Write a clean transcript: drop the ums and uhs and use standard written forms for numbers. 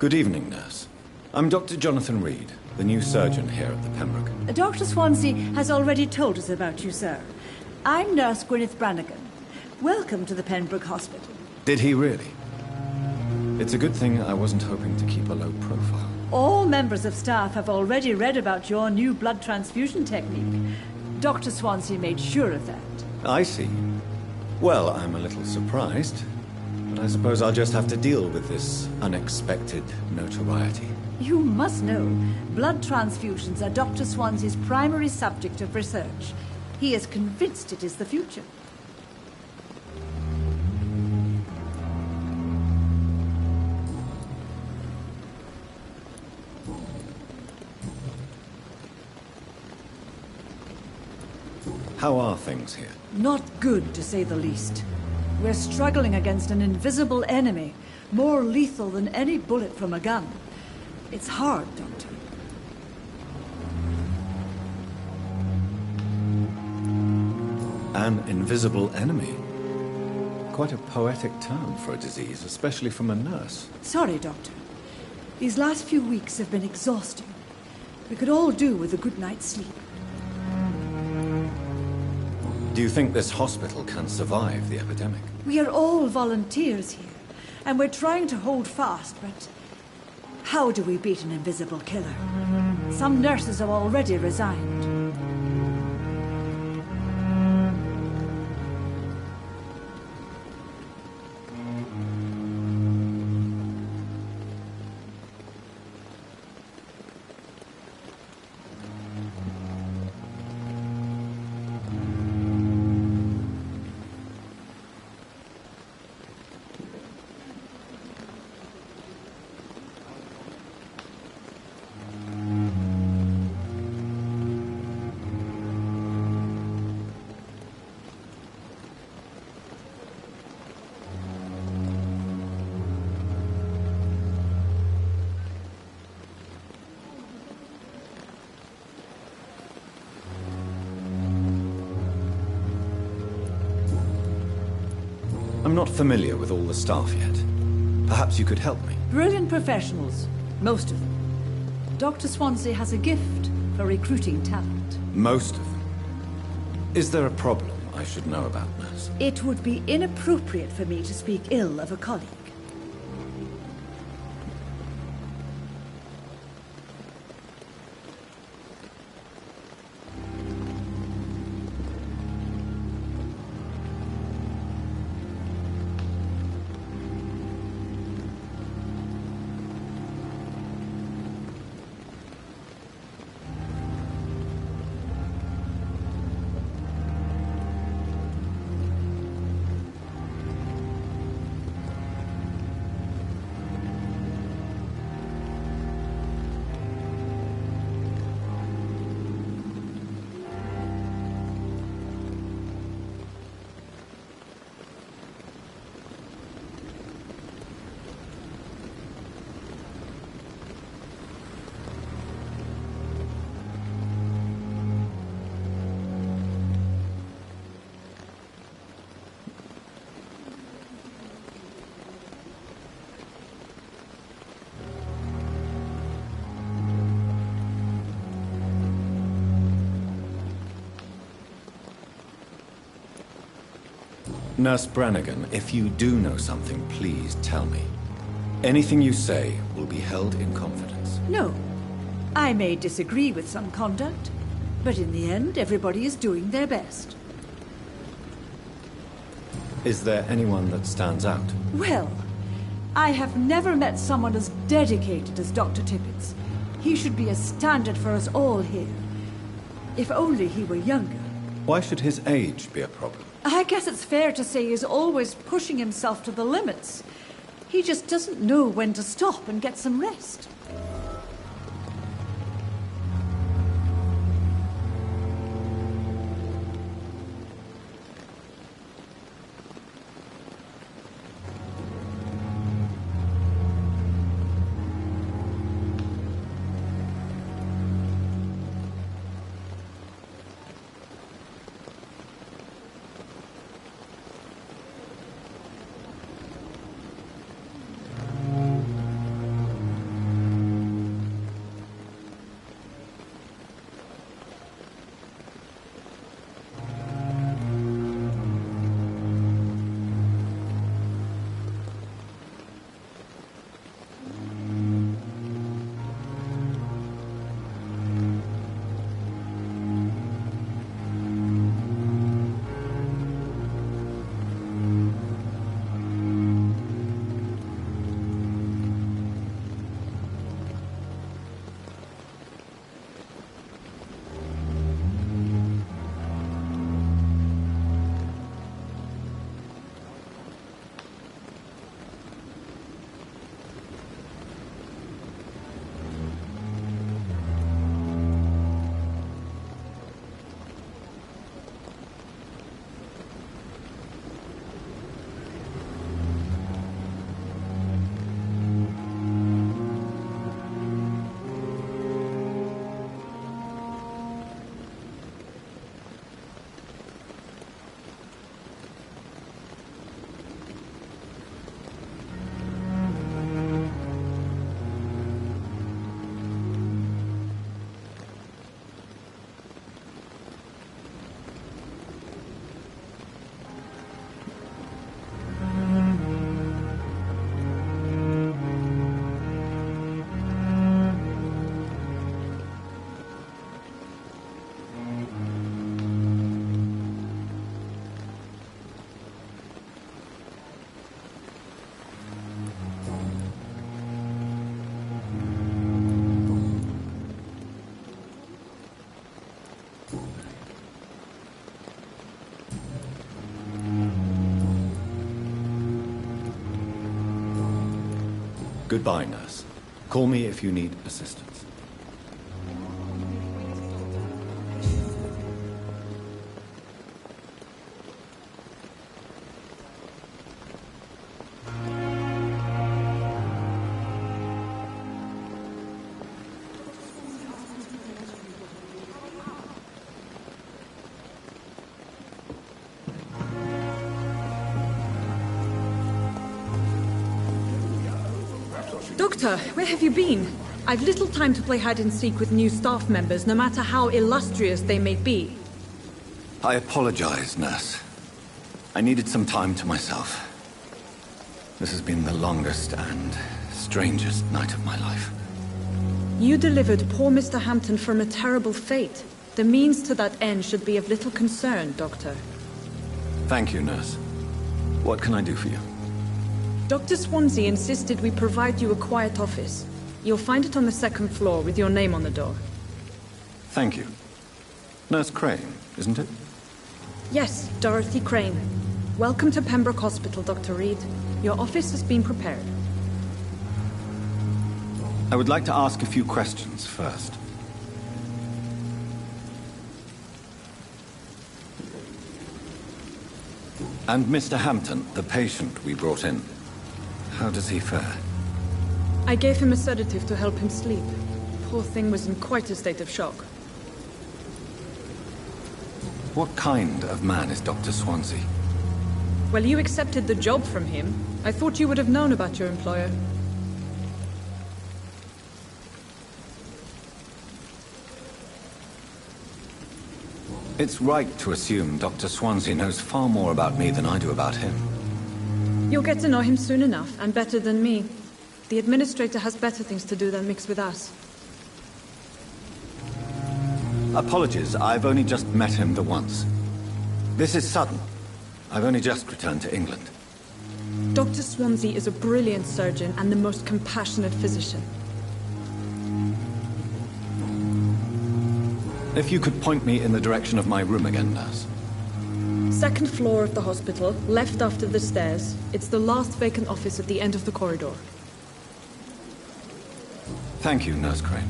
Good evening, nurse. I'm Dr. Jonathan Reed, the new surgeon here at the Pembroke. Dr. Swansea has already told us about you, sir. I'm Nurse Gwyneth Brannigan. Welcome to the Pembroke Hospital. Did he really? It's a good thing I wasn't hoping to keep a low profile. All members of staff have already read about your new blood transfusion technique. Dr. Swansea made sure of that. I see. Well, I'm a little surprised, but I suppose I'll just have to deal with this unexpected notoriety. You must know, blood transfusions are Dr. Swansea's primary subject of research. He is convinced it is the future. How are things here? Not good, to say the least. We're struggling against an invisible enemy, more lethal than any bullet from a gun. It's hard, Doctor. An invisible enemy? Quite a poetic term for a disease, especially from a nurse. Sorry, Doctor. These last few weeks have been exhausting. We could all do with a good night's sleep. Do you think this hospital can survive the epidemic? We are all volunteers here, and we're trying to hold fast, but how do we beat an invisible killer? Some nurses have already resigned. I'm not familiar with all the staff yet. Perhaps you could help me. Brilliant professionals, most of them. Dr. Swansea has a gift for recruiting talent. Most of them. Is there a problem I should know about, nurse? It would be inappropriate for me to speak ill of a colleague. Nurse Brannigan, if you do know something, please tell me. Anything you say will be held in confidence. No. I may disagree with some conduct, but in the end, everybody is doing their best. Is there anyone that stands out? Well, I have never met someone as dedicated as Dr. Tippett. He should be a standard for us all here. If only he were younger. Why should his age be a problem? I guess it's fair to say he's always pushing himself to the limits. He just doesn't know when to stop and get some rest. Goodbye, nurse. Call me if you need assistance. Doctor, where have you been? I've little time to play hide-and-seek with new staff members, no matter how illustrious they may be. I apologize, nurse. I needed some time to myself. This has been the longest and strangest night of my life. You delivered poor Mr. Hampton from a terrible fate. The means to that end should be of little concern, Doctor. Thank you, nurse. What can I do for you? Dr. Swansea insisted we provide you a quiet office. You'll find it on the second floor with your name on the door. Thank you. Nurse Crane, isn't it? Yes, Dorothy Crane. Welcome to Pembroke Hospital, Dr. Reed. Your office has been prepared. I would like to ask a few questions first. And Mr. Hampton, the patient we brought in, how does he fare? I gave him a sedative to help him sleep. Poor thing was in quite a state of shock. What kind of man is Dr. Swansea? Well, you accepted the job from him. I thought you would have known about your employer. It's right to assume Dr. Swansea knows far more about me than I do about him. You'll get to know him soon enough, and better than me. The administrator has better things to do than mix with us. Apologies, I've only just met him the once. This is sudden. I've only just returned to England. Dr. Swansea is a brilliant surgeon and the most compassionate physician. If you could point me in the direction of my room again, nurse. Second floor of the hospital, left after the stairs. It's the last vacant office at the end of the corridor. Thank you, Nurse Crane.